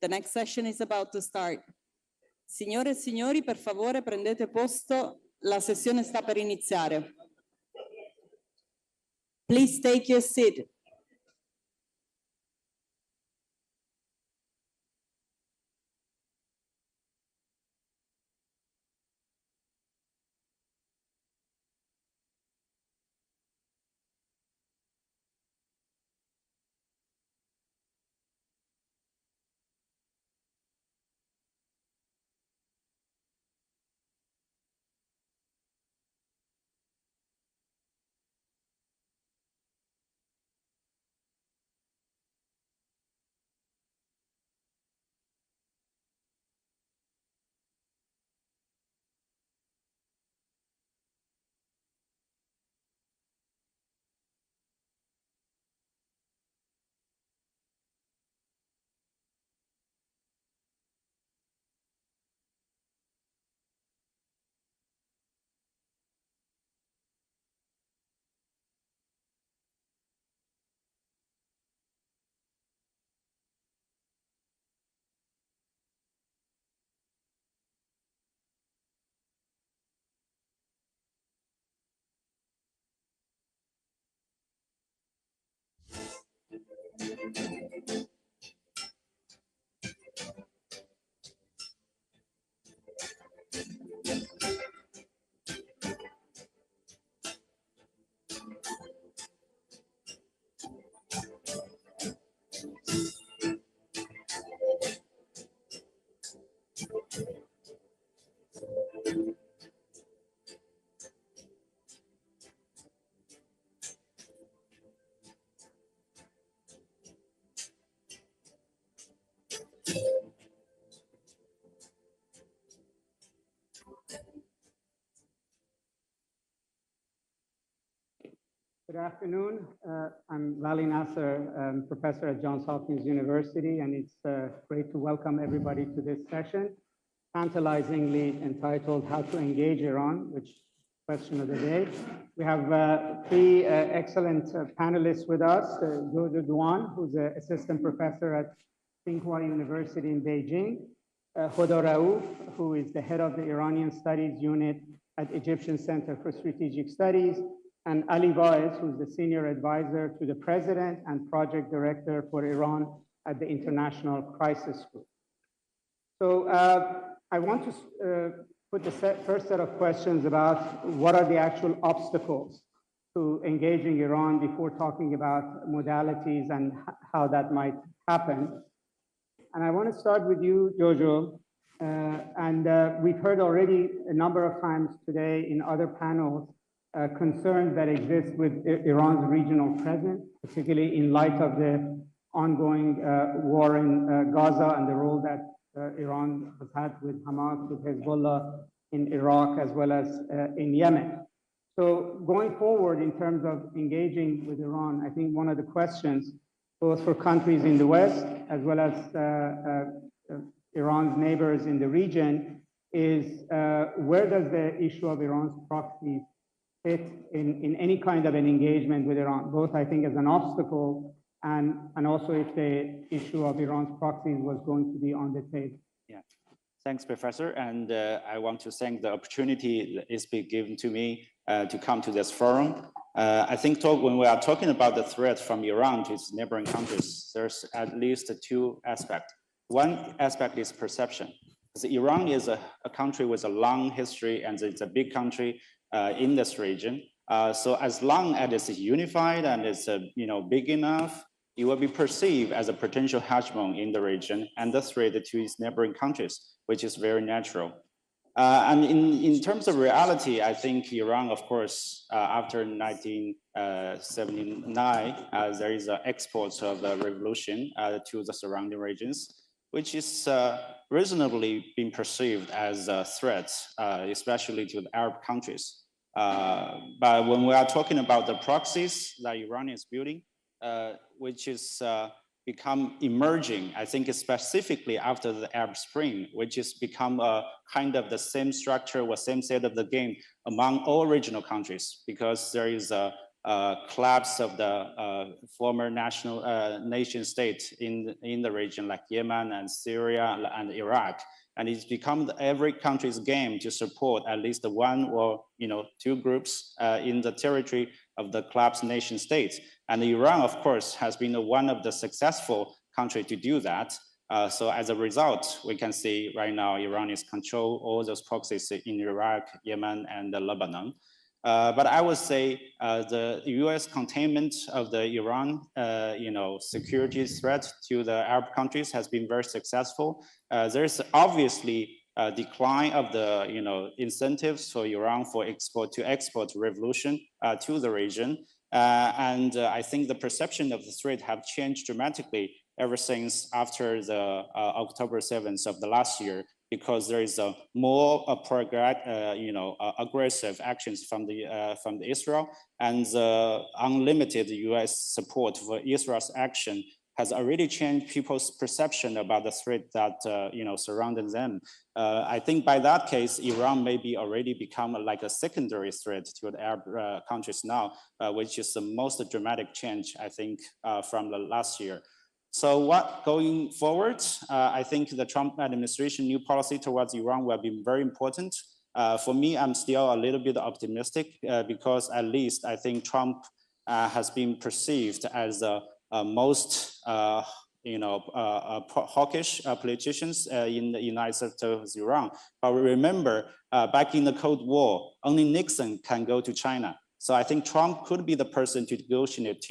The next session is about to start. Signore e signori, per favore prendete posto, la sessione sta per iniziare. Please take your seat. Good afternoon. I'm Vali Nasser, professor at Johns Hopkins University, and it's great to welcome everybody to this session, tantalizingly entitled How to Engage Iran, which is the question of the day. We have three excellent panelists with us. Jojo Duan, who's an assistant professor at Tsinghua University in Beijing. Hoda Raouf, who is the head of the Iranian Studies Unit at Egyptian Center for Strategic Studies, and Ali Vaez, who's the senior advisor to the president and project director for Iran at the International Crisis Group. So I want to put the first set of questions about what are the actual obstacles to engaging Iran before talking about modalities and how that might happen. And I want to start with you, Jojo. We've heard already a number of times today in other panels concerns that exist with Iran's regional presence, particularly in light of the ongoing war in Gaza and the role that Iran has had with Hamas, with Hezbollah in Iraq, as well as in Yemen. So going forward in terms of engaging with Iran, I think one of the questions, both for countries in the West, as well as Iran's neighbors in the region, is where does the issue of Iran's proxies fit in any kind of an engagement with Iran, both I think as an obstacle and also if the issue of Iran's proxies was going to be on the table. Yeah, thanks, Professor. And I want to thank the opportunity that is being given to me to come to this forum. I think when we are talking about the threat from Iran to its neighboring countries, there's at least two aspects. One aspect is perception. So Iran is a country with a long history, and it's a big country in this region. So as long as it's unified and it's big enough, it will be perceived as a potential hegemon in the region and the threat to its neighboring countries, which is very natural. And in terms of reality, I think Iran, of course, after 1979, there is an export of the revolution to the surrounding regions, which is reasonably being perceived as a threat, especially to the Arab countries. But when we are talking about the proxies that Iran is building, which is become emerging, I think specifically after the Arab Spring, which has become a kind of the same structure or same set of the game among all regional countries, because there is a collapse of the former nation state in the region, like Yemen and Syria and Iraq. And it's become every country's game to support at least one or two groups in the territory of the collapsed nation states. And Iran, of course, has been one of the successful countries to do that. So as a result, we can see right now Iran is control all those proxies in Iraq, Yemen, and Lebanon. But I would say the U.S. containment of the Iran, security threat to the Arab countries has been very successful. There's obviously a decline of the, incentives for Iran for export revolution to the region, and I think the perception of the threat have changed dramatically ever since after the October 7th of the last year, because there is a more aggressive actions from the Israel, and the unlimited U.S. support for Israel's action has already changed people's perception about the threat that surrounded them. I think by that case, Iran maybe already become like a secondary threat to the Arab countries now, which is the most dramatic change, I think, from the last year. So what going forward, I think the Trump administration new policy towards Iran will be very important. For me, I'm still a little bit optimistic because at least I think Trump has been perceived as the most hawkish politicians in the United States of Iran. But remember, back in the Cold War, only Nixon can go to China. So I think Trump could be the person to negotiate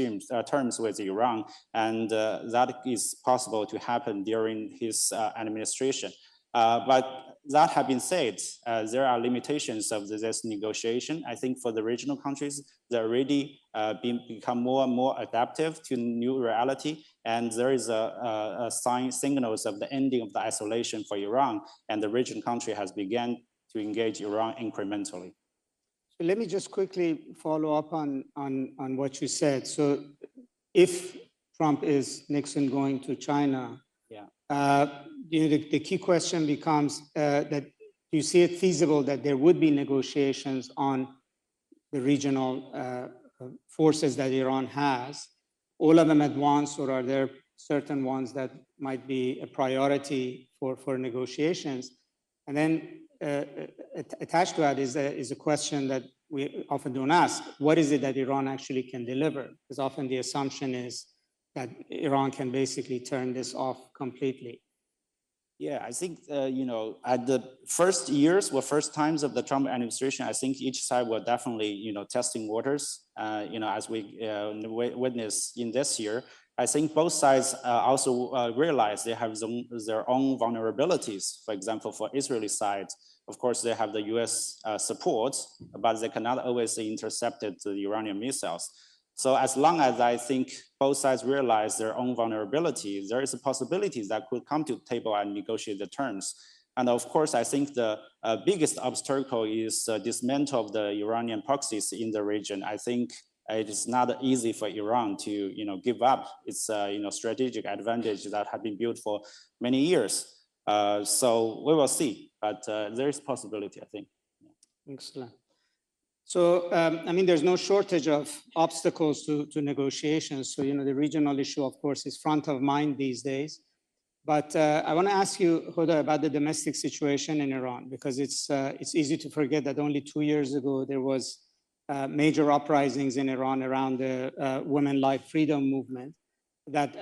terms with Iran, and that is possible to happen during his administration. But that have been said, there are limitations of this negotiation. I think for the regional countries, they already become more and more adaptive to new reality, and there is a signals of the ending of the isolation for Iran, and the region country has begun to engage Iran incrementally. So let me just quickly follow up on what you said. So if Trump is Nixon going to China, the key question becomes that do you see it feasible that there would be negotiations on the regional forces that Iran has, all of them at once, or are there certain ones that might be a priority for negotiations? And then attached to that is a question that we often don't ask: what is it that Iran actually can deliver? Because often the assumption is that Iran can basically turn this off completely. Yeah, I think, at the first years or first times of the Trump administration, I think each side were definitely, testing waters, as we witnessed in this year. I think both sides also realize they have their own vulnerabilities. For example, for Israeli side, of course, they have the US support, but they cannot always intercept the Iranian missiles. So as long as I think both sides realize their own vulnerability, there is a possibility that could come to the table and negotiate the terms. And of course, I think the biggest obstacle is dismantle of the Iranian proxies in the region. I think it is not easy for Iran to, give up its, strategic advantage that had been built for many years. So we will see, but there is possibility, I think. Excellent. So, there's no shortage of obstacles to negotiations. So, the regional issue, of course, is front of mind these days. But I want to ask you, Huda, about the domestic situation in Iran, because it's easy to forget that only 2 years ago, there was major uprisings in Iran around the women life freedom movement that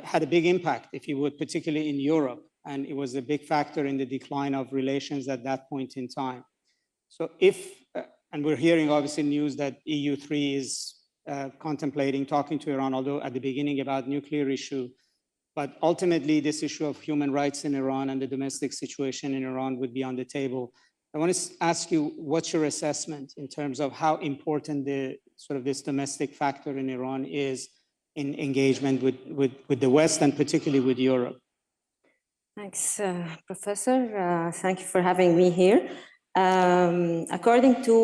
had a big impact, if you would, particularly in Europe. And it was a big factor in the decline of relations at that point in time. So and we're hearing obviously news that EU3 is contemplating talking to Iran, although at the beginning about nuclear issue. But ultimately, this issue of human rights in Iran and the domestic situation in Iran would be on the table. I want to ask you, what's your assessment in terms of how important this domestic factor in Iran is in engagement with the West and particularly with Europe? Thanks, Professor. Thank you for having me here. According to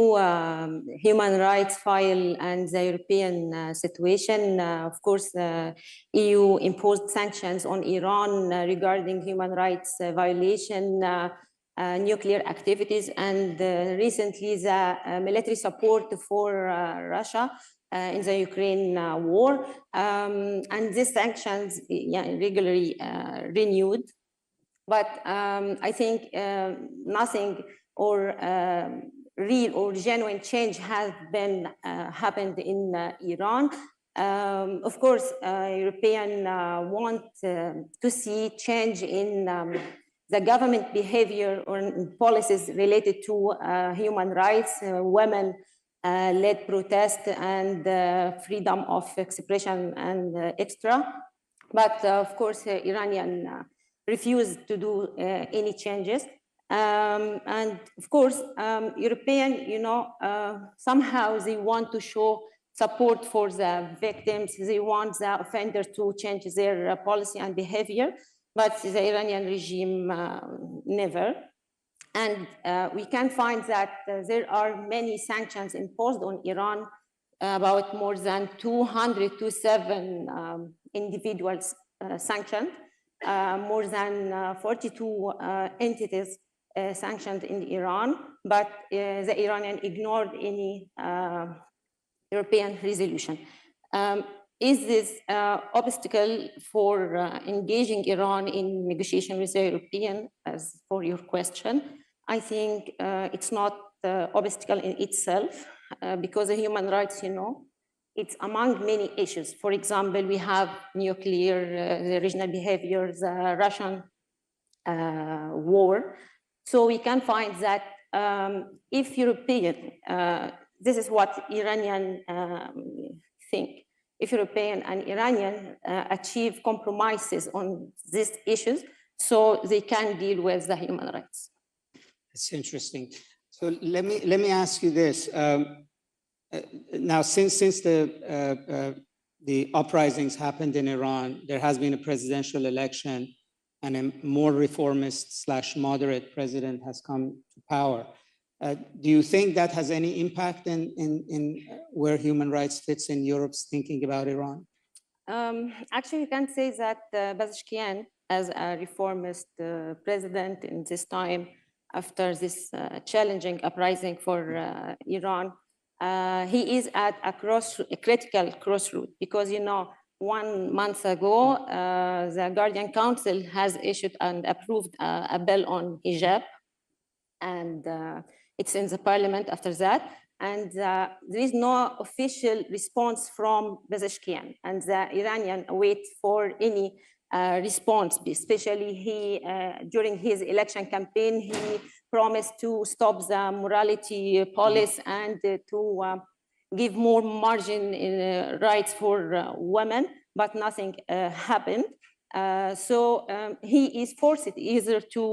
human rights file and the European situation, of course, the EU imposed sanctions on Iran regarding human rights violation, nuclear activities, and recently the military support for Russia in the Ukraine war, and these sanctions regularly renewed. But I think nothing or real or genuine change has been happened in Iran. Of course, Europeans want to see change in the government behavior or policies related to human rights, women-led protest, and freedom of expression and extra. But of course, Iranian refused to do any changes. And of course, European, somehow they want to show support for the victims. They want the offender to change their policy and behavior, but the Iranian regime never. And we can find that there are many sanctions imposed on Iran, about more than 207 individuals sanctioned, more than 42 entities sanctioned in Iran, but the Iranian ignored any European resolution. Is this obstacle for engaging Iran in negotiation with the European, as for your question? I think it's not obstacle in itself, because the human rights, it's among many issues. For example, we have nuclear, the regional behavior, the Russian war. So we can find that if European, this is what Iranian think, if European and Iranian achieve compromises on these issues, so they can deal with the human rights. That's interesting. So let me ask you this. Now, since the uprisings happened in Iran, there has been a presidential election, and a more reformist/moderate president has come to power. Do you think that has any impact in where human rights fits in Europe's thinking about Iran? Actually, you can say that Pezeshkian, as a reformist president in this time, after this challenging uprising for Iran, he is at a critical crossroad, because 1 month ago, the Guardian Council has issued and approved a bill on hijab, and it's in the parliament after that. And there is no official response from Pezeshkian, and the Iranian wait for any response, especially during his election campaign, he promised to stop the morality policy and to give more margin in rights for women, but nothing happened. So he is forced either to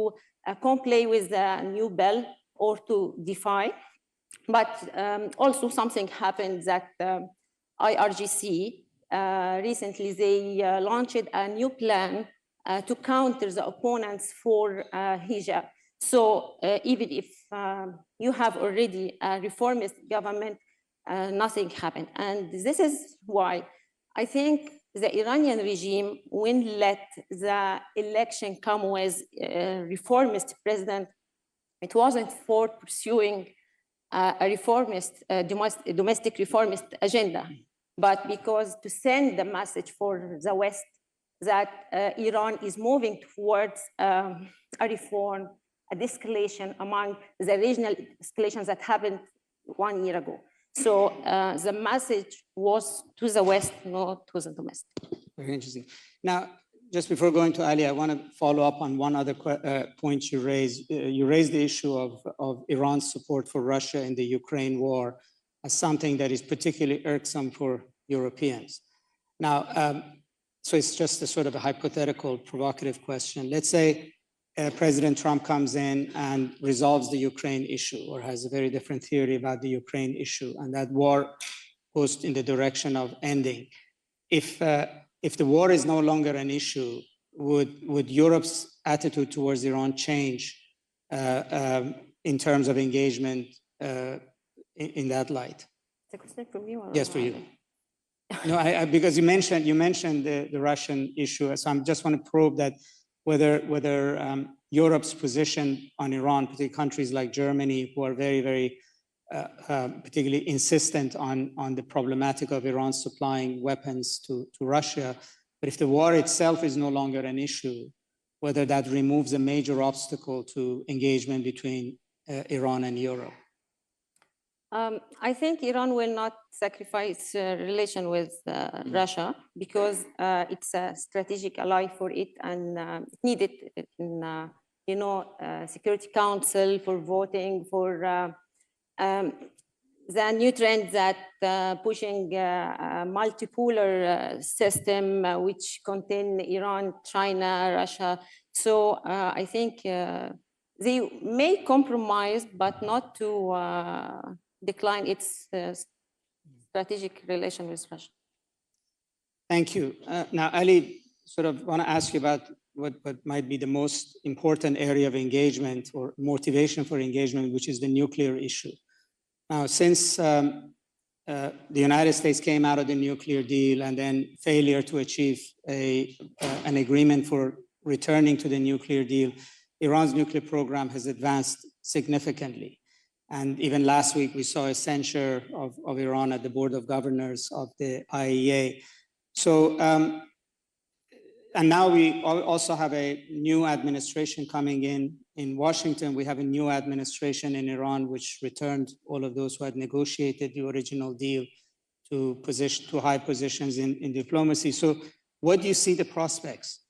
comply with the new bill or to defy. But also something happened that IRGC, recently they launched a new plan to counter the opponents for hijab. So even if you have already a reformist government, nothing happened. And this is why I think the Iranian regime, when let the election come with a reformist president, it wasn't for pursuing a reformist, domestic reformist agenda, but because to send the message for the West that Iran is moving towards a reform, a de-escalation among the regional escalations that happened 1 year ago. So the message was to the West, not to the domestic. Very interesting. Now, just before going to Ali, I want to follow up on one other point you raised. You raised the issue of Iran's support for Russia in the Ukraine war as something that is particularly irksome for Europeans. Now, so it's just a sort of a hypothetical, provocative question. Let's say President Trump comes in and resolves the Ukraine issue, or has a very different theory about the Ukraine issue, and that war goes in the direction of ending. If the war is no longer an issue, would Europe's attitude towards Iran change in terms of engagement in that light? It's a question for me? Or yes, for you. No, because you mentioned the Russian issue, so I just want to probe that whether Europe's position on Iran, particularly countries like Germany, who are very, very particularly insistent on the problematic of Iran supplying weapons to Russia. But if the war itself is no longer an issue, whether that removes a major obstacle to engagement between Iran and Europe. I think Iran will not sacrifice relation with Russia because it's a strategic ally for it and it needed in Security Council for voting for the new trend that pushing a multipolar system which contain Iran, China, Russia. So I think they may compromise, but not to decline its strategic relation with Russia. Thank you. Now, Ali, sort of want to ask you about what might be the most important area of engagement or motivation for engagement, which is the nuclear issue. Now, since the United States came out of the nuclear deal and then failure to achieve an agreement for returning to the nuclear deal, Iran's nuclear program has advanced significantly. And even last week, we saw a censure of Iran at the Board of Governors of the IAEA. So, and now we also have a new administration coming in Washington. We have a new administration in Iran, which returned all of those who had negotiated the original deal to high positions in diplomacy. So what do you see the prospects,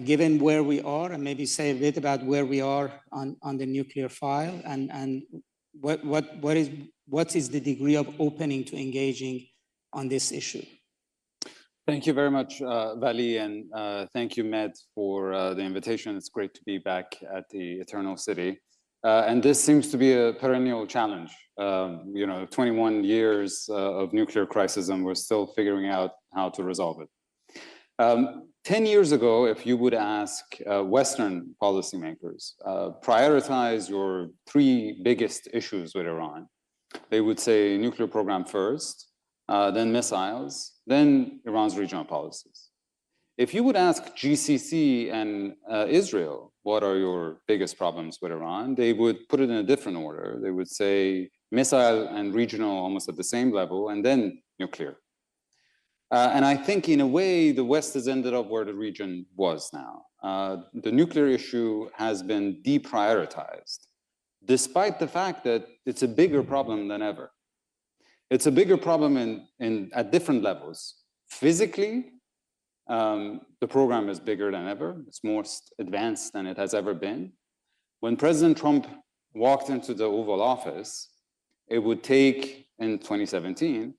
given where we are, and maybe say a bit about where we are on the nuclear file, and what is the degree of opening to engaging on this issue? Thank you very much, Vali, and thank you, Med, for the invitation. It's great to be back at the Eternal City. And this seems to be a perennial challenge. 21 years of nuclear crisis, and we're still figuring out how to resolve it. 10 years ago, if you would ask Western policymakers, prioritize your 3 biggest issues with Iran, they would say nuclear program first, then missiles, then Iran's regional policies. If you would ask GCC and Israel, what are your biggest problems with Iran, they would put it in a different order. They would say missile and regional almost at the same level, and then nuclear. And I think in a way, the West has ended up where the region was now. The nuclear issue has been deprioritized, despite the fact that it's a bigger problem than ever. It's a bigger problem at different levels. Physically, the program is bigger than ever. It's more advanced than it has ever been. When President Trump walked into the Oval Office, it would take, in 2017,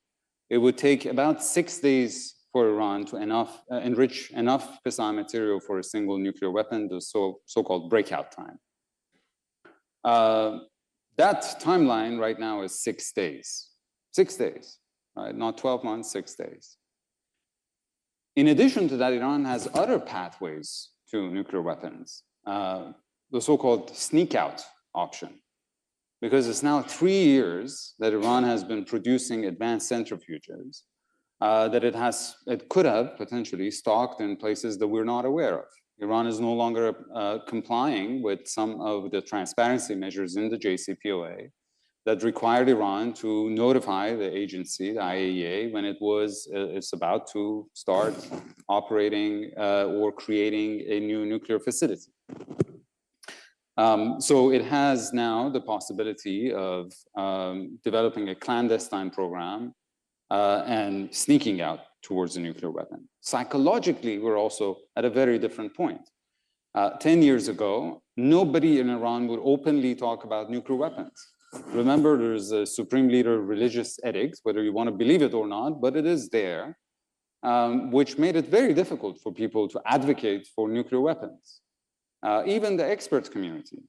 it would take about 6 days for Iran to enrich enough fissile material for a single nuclear weapon, the so-called breakout time. That timeline right now is 6 days. 6 days, right? Not 12 months, 6 days. In addition to that, Iran has other pathways to nuclear weapons, the so-called sneak out option, because it's now 3 years that Iran has been producing advanced centrifuges that it could have potentially stocked in places that we're not aware of. Iran is no longer complying with some of the transparency measures in the JCPOA that required Iran to notify the agency, the IAEA, when it's about to start operating or creating a new nuclear facility. So it has now the possibility of developing a clandestine program and sneaking out towards a nuclear weapon. Psychologically, we're also at a very different point. 10 years ago, nobody in Iran would openly talk about nuclear weapons. Remember, there's a supreme leader religious edict, whether you want to believe it or not, but it is there, which made it very difficult for people to advocate for nuclear weapons, even the experts community.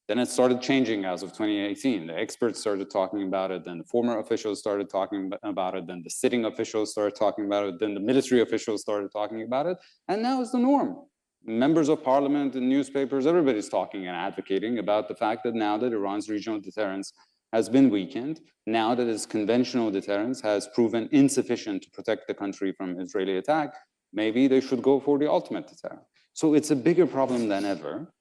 Then it started changing as of 2018. The experts started talking about it, then the former officials started talking about it, then the sitting officials started talking about it, then the military officials started talking about it, and now it's the norm. Members of parliament and newspapers, everybody's talking and advocating about the fact that now that Iran's regional deterrence has been weakened, now that its conventional deterrence has proven insufficient to protect the country from Israeli attack, maybe they should go for the ultimate deterrent. So it's a bigger problem than ever.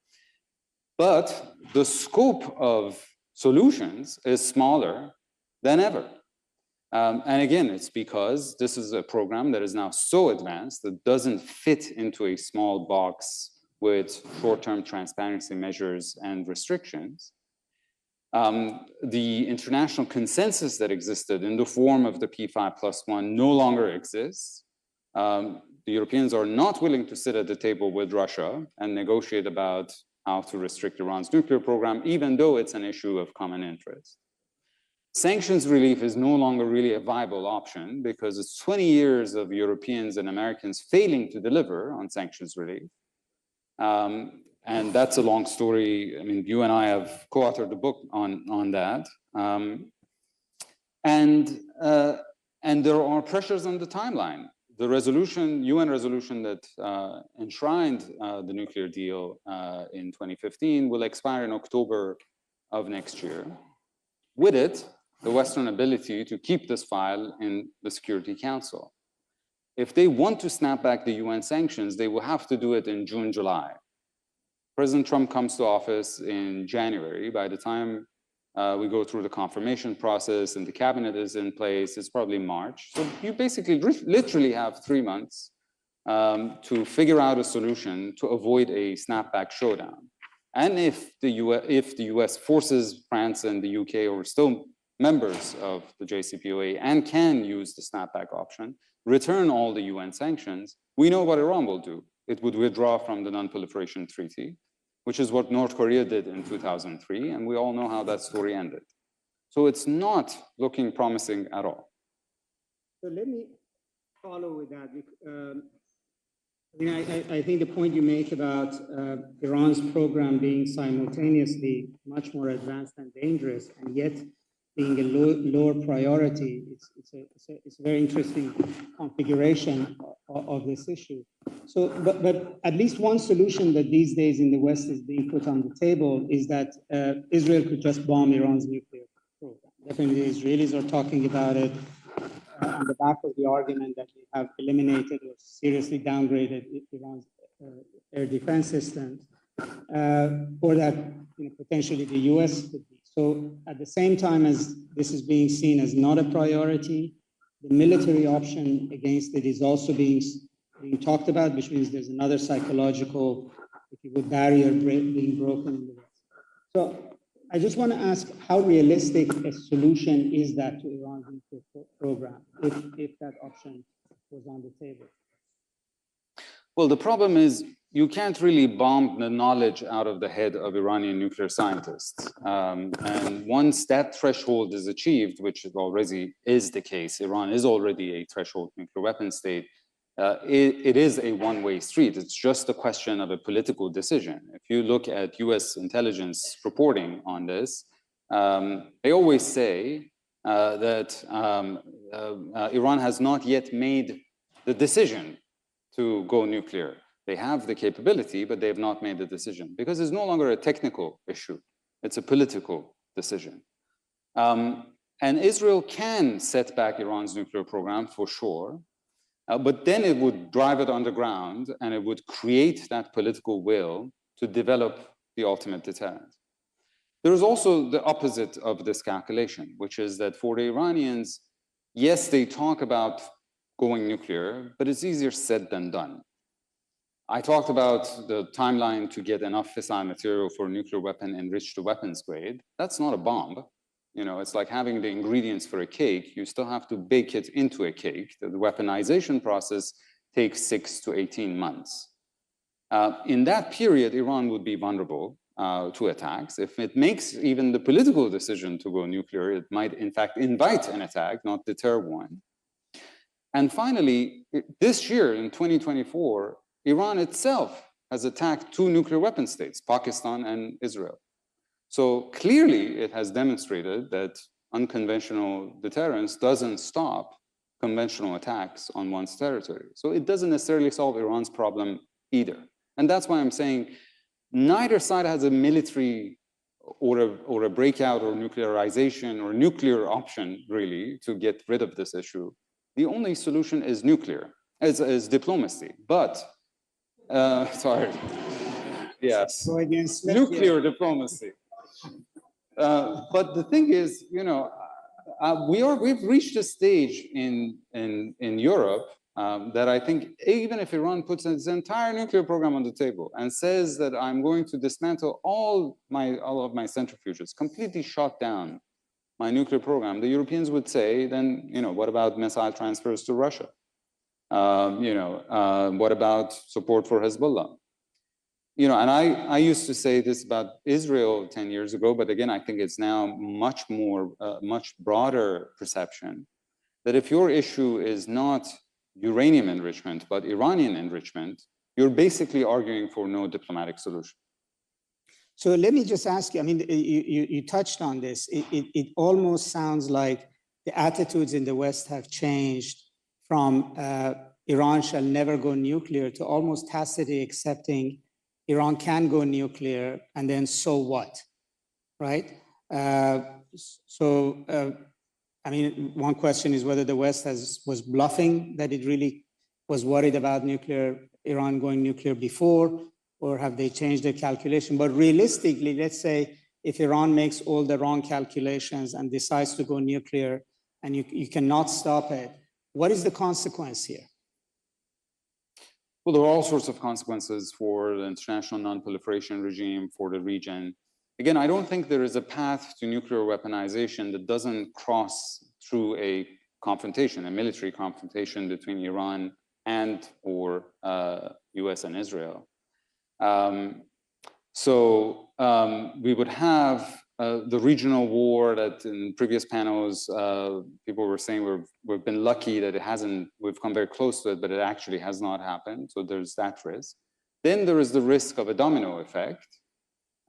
But the scope of solutions is smaller than ever. And again, it's because this is a program that is now so advanced that doesn't fit into a small box with short-term transparency measures and restrictions. The international consensus that existed in the form of the P5+1 no longer exists. The Europeans are not willing to sit at the table with Russia and negotiate about how to restrict Iran's nuclear program, even though it's an issue of common interest. Sanctions relief is no longer really a viable option because it's 20 years of Europeans and Americans failing to deliver on sanctions relief. And that's a long story. I mean, you and I have co-authored a book on that. And there are pressures on the timeline. The resolution, UN resolution that enshrined the nuclear deal in 2015 will expire in October of next year. With it, the Western ability to keep this file in the Security Council. If they want to snap back the UN sanctions, they will have to do it in June, July. President Trump comes to office in January. By the time we go through the confirmation process and the cabinet is in place, it's probably March. So you basically literally have 3 months to figure out a solution to avoid a snapback showdown. And if the US forces France and the UK are still members of the JCPOA and can use the snapback option, return all the UN sanctions, we know what Iran will do. It would withdraw from the Non-Proliferation Treaty, which is what North Korea did in 2003, and we all know how that story ended. So it's not looking promising at all. So let me follow with that. I think the point you make about Iran's program being simultaneously much more advanced and dangerous, and yet being a lower priority, it's a very interesting configuration of this issue. So, but at least one solution that these days in the West is being put on the table is that Israel could just bomb Iran's nuclear program. Definitely the Israelis are talking about it on the back of the argument that we have eliminated or seriously downgraded Iran's air defense systems, or that potentially the US could be. So at the same time as this is being seen as not a priority, the military option against it is also being talked about, which means there's another psychological, if you would, barrier being broken in the West. So I just want to ask how realistic a solution is that to Iran's nuclear program if that option was on the table? Well, the problem is you can't really bomb the knowledge out of the head of Iranian nuclear scientists. And once that threshold is achieved, which already is the case, Iran is already a threshold nuclear weapon state, it is a one-way street. It's just a question of a political decision. If you look at US intelligence reporting on this, they always say that Iran has not yet made the decision to go nuclear. They have the capability, but they have not made the decision because it's no longer a technical issue. It's a political decision. And Israel can set back Iran's nuclear program for sure, but then it would drive it underground and it would create that political will to develop the ultimate deterrent. There is also the opposite of this calculation, which is that for the Iranians, yes, they talk about going nuclear, but it's easier said than done. I talked about the timeline to get enough fissile material for a nuclear weapon enriched to weapons grade. That's not a bomb. It's like having the ingredients for a cake. You still have to bake it into a cake. The weaponization process takes 6 to 18 months. In that period, Iran would be vulnerable to attacks. If it makes even the political decision to go nuclear, it might in fact invite an attack, not deter one. And finally, this year in 2024, Iran itself has attacked 2 nuclear weapon states, Pakistan and Israel. So clearly it has demonstrated that unconventional deterrence doesn't stop conventional attacks on one's territory. So it doesn't necessarily solve Iran's problem either. And that's why I'm saying neither side has a military or a breakout or nuclearization or nuclear option really to get rid of this issue. The only solution is nuclear, is diplomacy. But, sorry, yes, nuclear diplomacy. But the thing is, you know, we've reached a stage in Europe that I think even if Iran puts its entire nuclear program on the table and says that I'm going to dismantle all of my centrifuges, completely shut down my nuclear program, the Europeans would say, then, you know, what about missile transfers to Russia? What about support for Hezbollah? You know, and I used to say this about Israel 10 years ago, but again, I think it's now much more, much broader perception that if your issue is not uranium enrichment, but Iranian enrichment, you're basically arguing for no diplomatic solution. So let me just ask you, I mean, you touched on this. It almost sounds like the attitudes in the West have changed from Iran shall never go nuclear to almost tacitly accepting Iran can go nuclear, and then so what, right? I mean, one question is whether the West was bluffing, that it really was worried about Iran going nuclear before, or have they changed their calculation? But realistically, let's say if Iran makes all the wrong calculations and decides to go nuclear and you cannot stop it, what is the consequence here? Well, there are all sorts of consequences for the international non-proliferation regime, for the region. Again, I don't think there is a path to nuclear weaponization that doesn't cross through a confrontation, a military confrontation between Iran and or US and Israel. We would have the regional war that in previous panels, people were saying we've been lucky that we've come very close to it, but it actually has not happened. So there's that risk. Then there is the risk of a domino effect,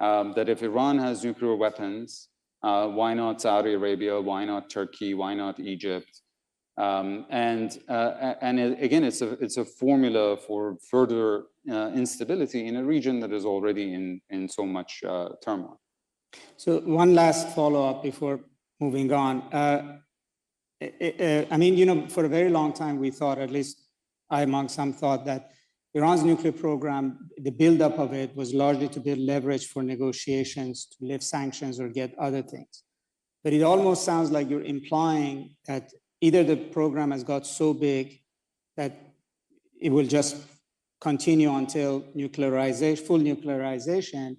that if Iran has nuclear weapons, why not Saudi Arabia? Why not Turkey? Why not Egypt? Again, it's a formula for further instability in a region that is already in so much turmoil. So one last follow-up before moving on. I mean, you know, for a very long time, we thought, at least I among some thought, that Iran's nuclear program, the buildup of it was largely to build leverage for negotiations, to lift sanctions or get other things. But it almost sounds like you're implying that either the program has got so big that it will just continue until full nuclearization,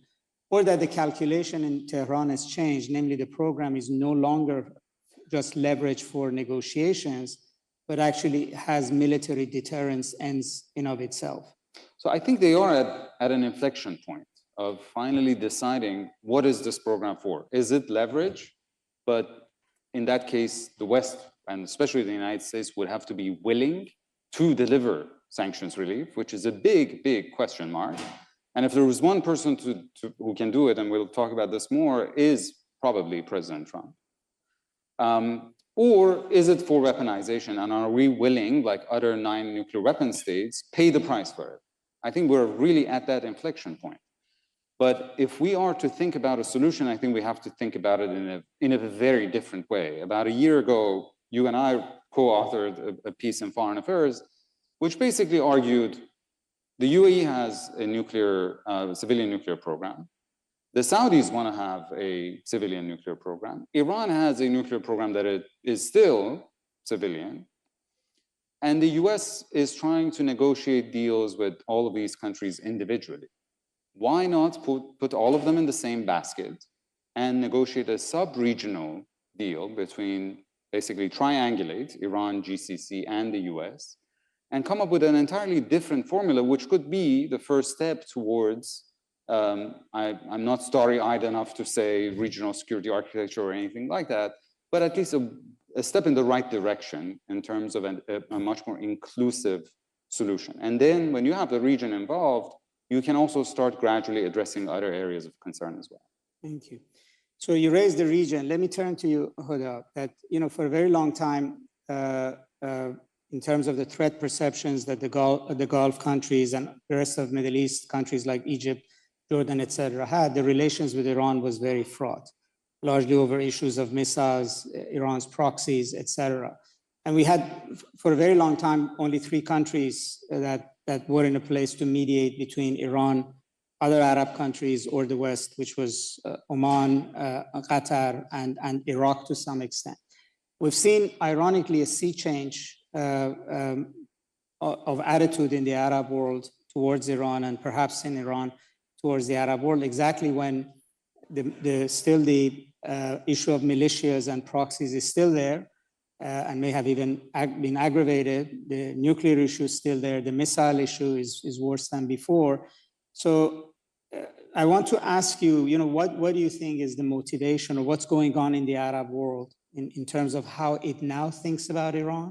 or that the calculation in Tehran has changed, namely the program is no longer just leverage for negotiations, but actually has military deterrence ends in of itself. So I think they are at an inflection point of finally deciding what is this program for? Is it leverage? But in that case, the West, and especially the United States, would have to be willing to deliver sanctions relief, which is a big, big question mark. And if there was one person who can do it, and we'll talk about this more, is probably President Trump. Or is it for weaponization? And are we willing, like other 9 nuclear weapon states, pay the price for it? I think we're really at that inflection point. But if we are to think about a solution, I think we have to think about it in a very different way. About a year ago, you and I co-authored a piece in Foreign Affairs, which basically argued the UAE has a civilian nuclear program. The Saudis want to have a civilian nuclear program. Iran has a nuclear program that is still civilian. And the US is trying to negotiate deals with all of these countries individually. Why not put all of them in the same basket and negotiate a sub-regional deal between, basically triangulate Iran, GCC, and the US, and come up with an entirely different formula, which could be the first step towards, I'm not starry-eyed enough to say regional security architecture or anything like that, but at least a step in the right direction in terms of a much more inclusive solution. And then when you have the region involved, you can also start gradually addressing other areas of concern as well. Thank you. So you raised the region. Let me turn to you, Huda, that, you know, for a very long time, in terms of the threat perceptions that the Gulf countries and the rest of Middle East countries like Egypt, Jordan, et cetera, had, the relations with Iran was very fraught, largely over issues of missiles, Iran's proxies, et cetera. And we had, for a very long time, only 3 countries that were in a place to mediate between Iran, other Arab countries or the West, which was Oman, Qatar, and Iraq to some extent. We've seen, ironically, a sea change of attitude in the Arab world towards Iran, and perhaps in Iran towards the Arab world, exactly when still the issue of militias and proxies is still there, and may have even been aggravated. The nuclear issue is still there. The missile issue is worse than before. So I want to ask you, what do you think is the motivation, or what's going on in the Arab world in terms of how it now thinks about Iran?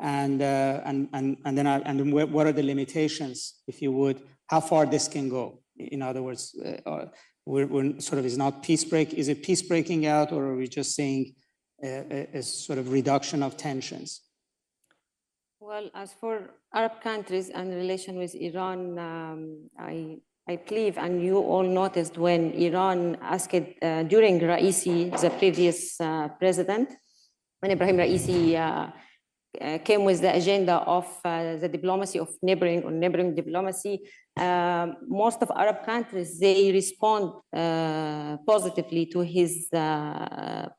And then what are the limitations, if you would, how far this can go? In other words, we're sort of, is it peace breaking out, or are we just seeing a sort of reduction of tensions? Well, as for Arab countries and relation with Iran, I believe, and you all noticed when Iran asked during Raisi, the previous president, when Ibrahim Raisi came with the agenda of the diplomacy of neighboring diplomacy, most of Arab countries, they respond positively to his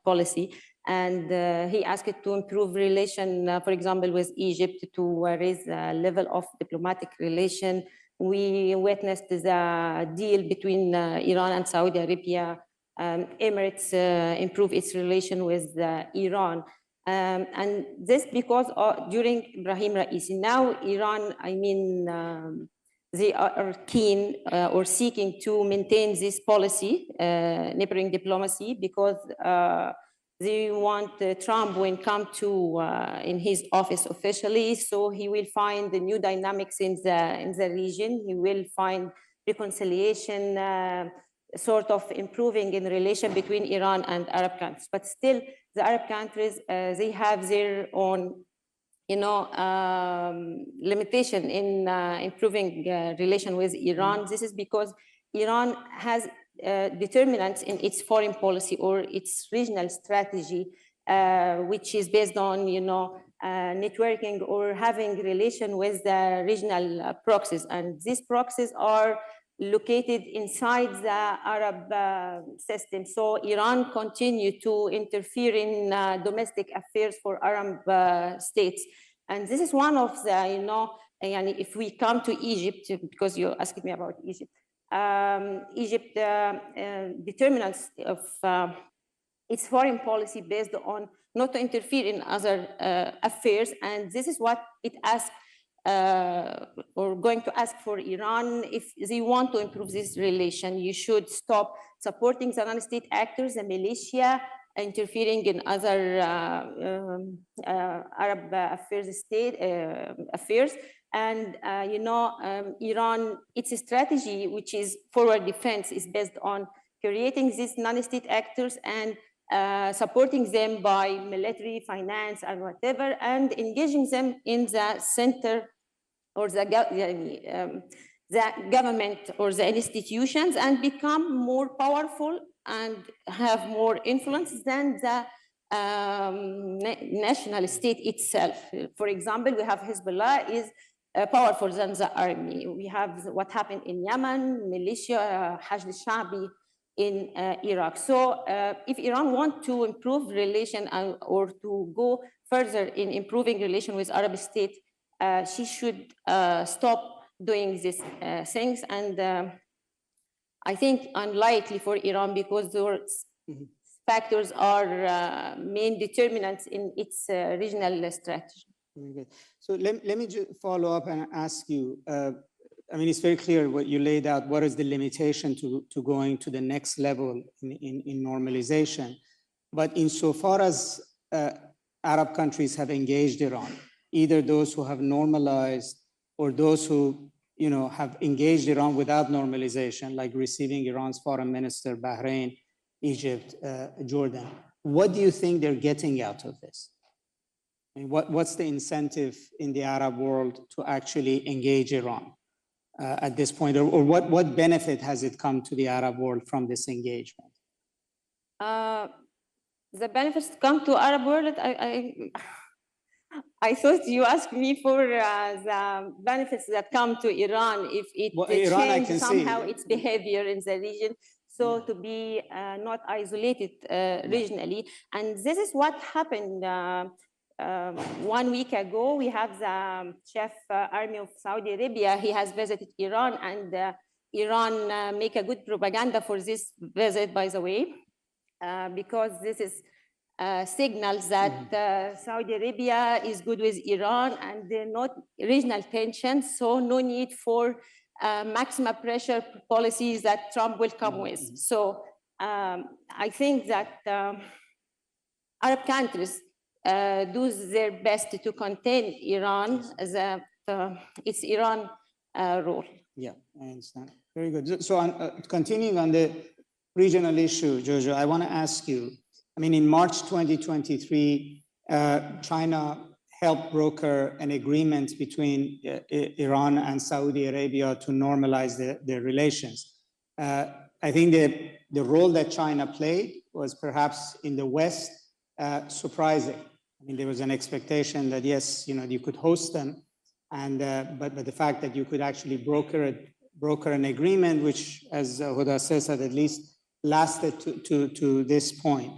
policy. And he asked to improve relation, for example, with Egypt, to raise the level of diplomatic relation. We witnessed the deal between Iran and Saudi Arabia. Emirates improve its relation with Iran. And this because during Ibrahim Raisi. Now Iran, they are keen or seeking to maintain this policy, neighboring diplomacy, because they want Trump when come to in his office officially, so he will find the new dynamics in the region. He will find reconciliation, sort of improving in the relation between Iran and Arab countries. But still, the Arab countries, they have their own, limitation in improving relation with Iran. This is because Iran has determinants in its foreign policy or its regional strategy, which is based on, networking or having relation with the regional proxies. And these proxies are located inside the Arab system. So Iran continue to interfere in domestic affairs for Arab states. And this is one of the, if we come to Egypt, because you asked me about Egypt, Egypt determinants of its foreign policy based on not to interfere in other affairs. And this is what it asks or going to ask for Iran. If they want to improve this relation, you should stop supporting the non-state actors, the militia, interfering in other Arab affairs. And Iran, its strategy, which is forward defense, is based on creating these non-state actors and supporting them by military, finance, and whatever, and engaging them in the center or the government or the institutions, and become more powerful and have more influence than the national state itself. For example, we have Hezbollah is powerful than the army. We have what happened in Yemen, militia, Hashd al-Sha'bi in Iraq. So if Iran wants to improve relation or to go further in improving relation with Arab states, she should stop doing these things. And I think unlikely for Iran, because those factors are main determinants in its regional strategy. Very good. So let me just follow up and ask you, it's very clear what you laid out, what is the limitation to going to the next level in normalization. But insofar as Arab countries have engaged Iran, either those who have normalized or those who have engaged Iran without normalization, like receiving Iran's foreign minister, Bahrain, Egypt, Jordan, what do you think they're getting out of this? What's the incentive in the Arab world to actually engage Iran at this point? Or what benefit has it come to the Arab world from this engagement? The benefits come to Arab world, I thought you asked me for the benefits that come to Iran if it Iran, I can changes see. somehow its behavior in the region. So to be not isolated regionally. And this is what happened 1 week ago. We have the Chief Army of Saudi Arabia. He has visited Iran, and Iran make a good propaganda for this visit, by the way, because this is signals that Saudi Arabia is good with Iran and they're not regional tensions, so no need for maximum pressure policies that Trump will come with. So I think that Arab countries do their best to contain Iran as it's Iran role. Yeah, I understand. Very good. So continuing on the regional issue, Jojo, I want to ask you, I mean, in March 2023, China helped broker an agreement between Iran and Saudi Arabia to normalize their relations. I think the role that China played was perhaps in the West surprising. I mean, there was an expectation that, yes, you know, you could host them, and but the fact that you could actually broker an agreement, which, as Huda says, had at least lasted to this point.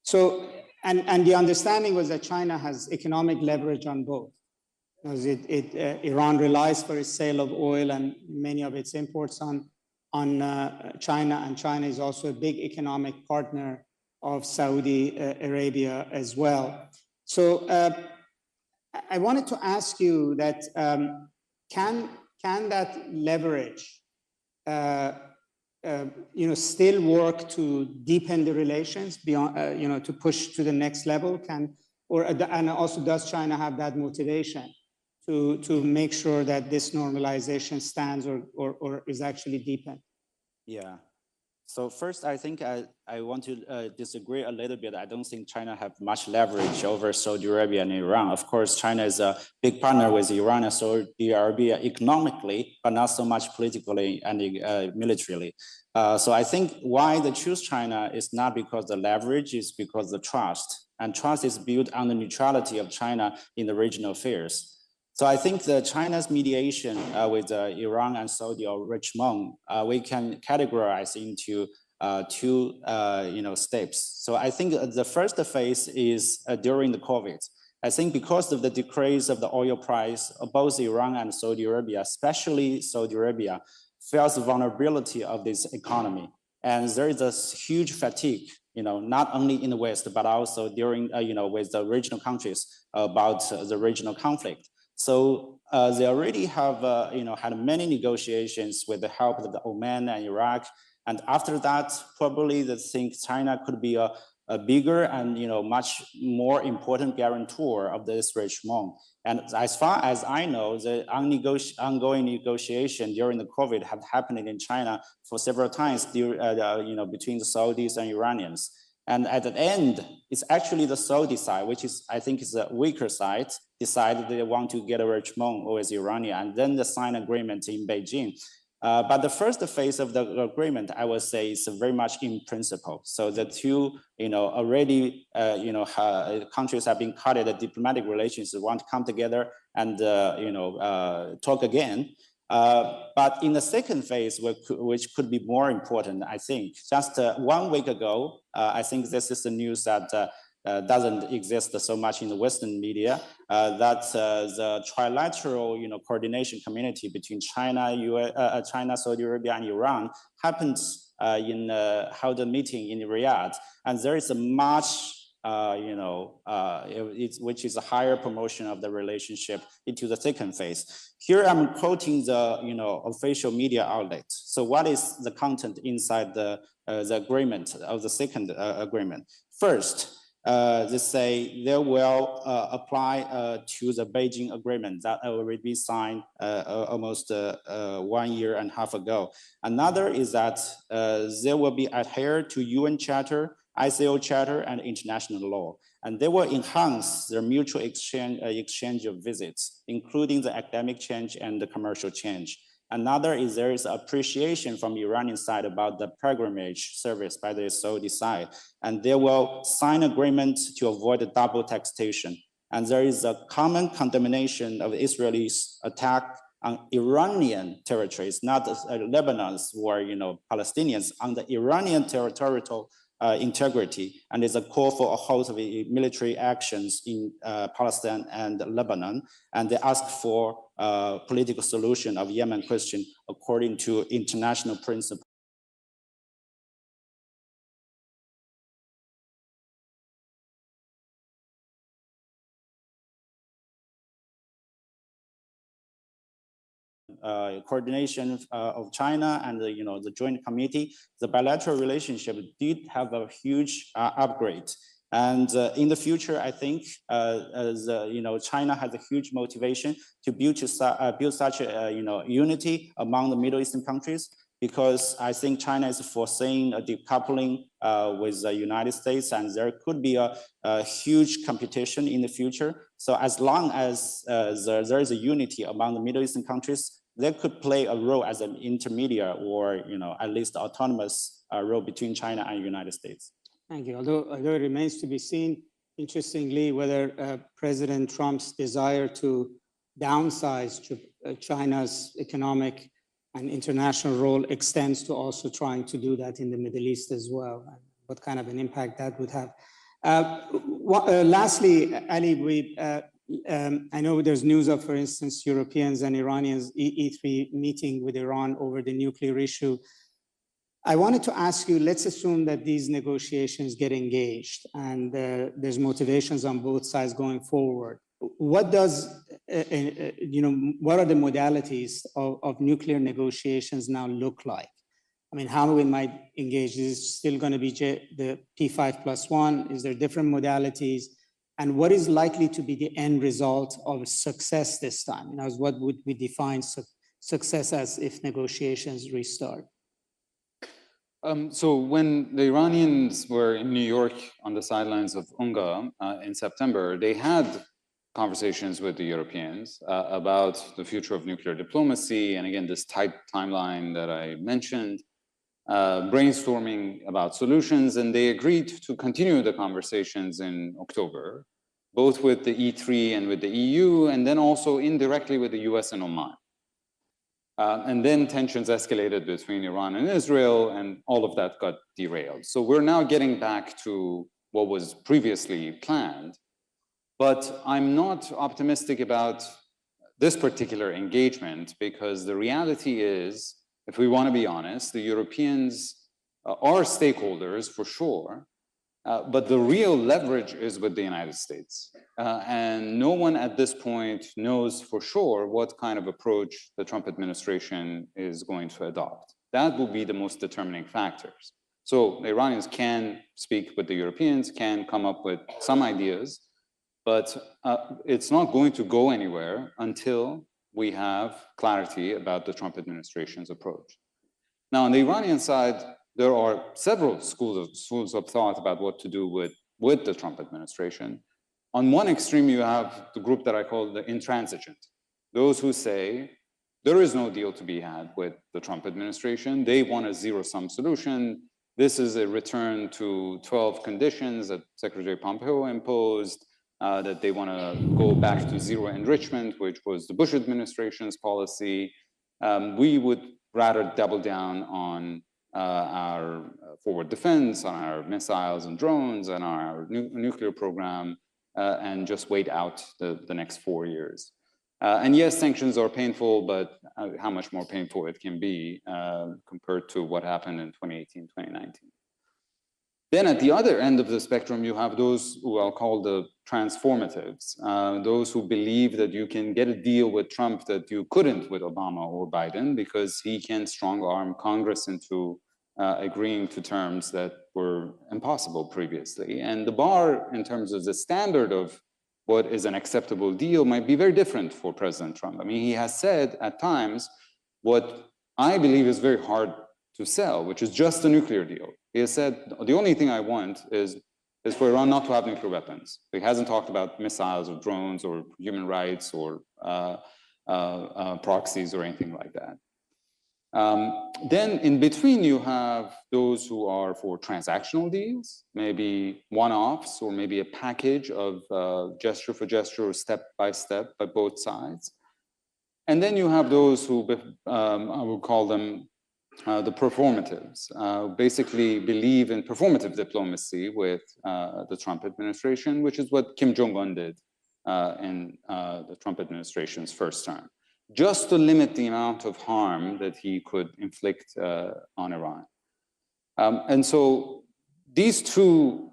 So, and the understanding was that China has economic leverage on both, because Iran relies for its sale of oil and many of its imports on China, and China is also a big economic partner of Saudi Arabia as well. So I wanted to ask you that can that leverage you know, still work to deepen the relations beyond, you know, to push to the next level? And also, does China have that motivation to make sure that this normalization stands or is actually deepened? Yeah. So first, I think I want to disagree a little bit. I don't think China have much leverage over Saudi Arabia and Iran. Of course, China is a big partner with Iran and Saudi Arabia economically, but not so much politically and militarily. So I think why they choose China is not because the leverage, is because the trust. And trust is built on the neutrality of China in the regional affairs. So I think that China's mediation with Iran and Saudi or Richmond, we can categorize into two steps. So I think the first phase is during the COVID. I think because of the decrease of the oil price, both Iran and Saudi Arabia, especially Saudi Arabia, feels the vulnerability of this economy. And there is a huge fatigue, you know, not only in the West, but also during, with the regional countries about the regional conflict. So they already have, had many negotiations with the help of the Oman and Iraq. And after that, probably they think China could be a bigger and, much more important guarantor of this regime. And as far as I know, the ongoing negotiation during the COVID have happened in China for several times, between the Saudis and Iranians. And at the end, it's actually the Saudi side, which is, I think, is the weaker side, decided they want to get a regime with Iranian, and then they sign agreement in Beijing. But the first phase of the agreement, I would say, is very much in principle. So the two, already, countries have been cut at the diplomatic relations, want to come together and, talk again. But in the second phase, which could be more important, I think, just 1 week ago, I think this is the news that doesn't exist so much in the Western media, that the trilateral, coordination community between China, China, Saudi Arabia, and Iran happened held a meeting in Riyadh, and there is a much which is a higher promotion of the relationship into the second phase. Here I'm quoting the official media outlet. So what is the content inside the agreement of the second agreement? First, they say they will apply to the Beijing agreement that already been signed almost 1.5 years ago. Another is that they will be adhered to UN Charter, ICO Charter, and international law. And they will enhance their mutual exchange of visits, including the academic change and the commercial change. Another is there is appreciation from Iranian side about the pilgrimage service by the Saudi side, and they will sign agreement to avoid the double taxation. And there is a common condemnation of Israel's attack on Iranian territories, not Lebanon's or Palestinians, on the Iranian territorial integrity, and is a call for a halt of military actions in Palestine and Lebanon. And they ask for a political solution of Yemen question according to international principles. Coordination of China and the Joint Committee, the bilateral relationship did have a huge upgrade. And in the future, I think China has a huge motivation to build such a unity among the Middle Eastern countries, because I think China is foreseeing a decoupling with the United States, and there could be a huge competition in the future. So as long as there is a unity among the Middle Eastern countries, they could play a role as an intermediate or at least autonomous role between China and the United States. Thank you. Although it remains to be seen, interestingly, whether President Trump's desire to downsize China's economic and international role extends to also trying to do that in the Middle East as well, and what kind of an impact that would have. Lastly, Ali, I know there's news of, for instance, Europeans and Iranians E3 meeting with Iran over the nuclear issue. I wanted to ask you, let's assume that these negotiations get engaged and there's motivations on both sides going forward. What does, what are the modalities of nuclear negotiations now look like? I mean, how we might engage? Is it still going to be the P5+1? Is there different modalities? And what is likely to be the end result of success this time? What would we define success as if negotiations restart? So when the Iranians were in New York on the sidelines of UNGA in September, they had conversations with the Europeans about the future of nuclear diplomacy. And again, this tight timeline that I mentioned, brainstorming about solutions, and they agreed to continue the conversations in October, both with the E3 and with the EU, and then also indirectly with the US and Oman. And then tensions escalated between Iran and Israel, and all of that got derailed. So we're now getting back to what was previously planned, but I'm not optimistic about this particular engagement, because the reality is, if we want to be honest, the Europeans are stakeholders for sure, but the real leverage is with the United States. And no one at this point knows for sure what kind of approach the Trump administration is going to adopt. That will be the most determining factors. So the Iranians can speak with the Europeans, can come up with some ideas, but it's not going to go anywhere until we have clarity about the Trump administration's approach. Now, on the Iranian side, there are several schools of thought about what to do with the Trump administration. On one extreme, you have the group that I call the intransigent. Those who say there is no deal to be had with the Trump administration. They want a zero-sum solution. This is a return to 12 conditions that Secretary Pompeo imposed, that they want to go back to zero enrichment, which was the Bush administration's policy. We would rather double down on our forward defense, on our missiles and drones, and our nuclear program, and just wait out the next 4 years. And yes, sanctions are painful, but how much more painful it can be compared to what happened in 2018, 2019. Then at the other end of the spectrum, you have those who I'll call the transformatives, those who believe that you can get a deal with Trump that you couldn't with Obama or Biden, because he can strong-arm Congress into agreeing to terms that were impossible previously. And the bar in terms of the standard of what is an acceptable deal might be very different for President Trump. I mean, he has said at times what I believe is very hard to sell, which is just a nuclear deal. He has said, the only thing I want is for Iran not to have nuclear weapons. He hasn't talked about missiles or drones or human rights or proxies or anything like that. Then in between, you have those who are for transactional deals, maybe one-offs, or maybe a package of gesture for gesture or step by step by both sides. And then you have those who, I would call them the performatives, basically believe in performative diplomacy with the Trump administration, which is what Kim Jong-un did in the Trump administration's first term, just to limit the amount of harm that he could inflict on Iran. And so these two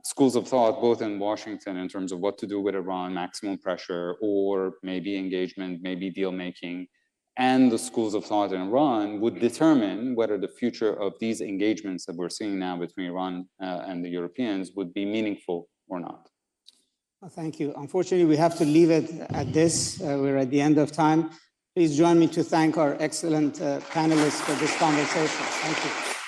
schools of thought, both in Washington in terms of what to do with Iran, maximum pressure, or maybe engagement, maybe deal-making, and the schools of thought in Iran would determine whether the future of these engagements that we're seeing now between Iran and the Europeans would be meaningful or not. Thank you. Unfortunately, we have to leave it at this. We're at the end of time. Please join me to thank our excellent panelists for this conversation. Thank you.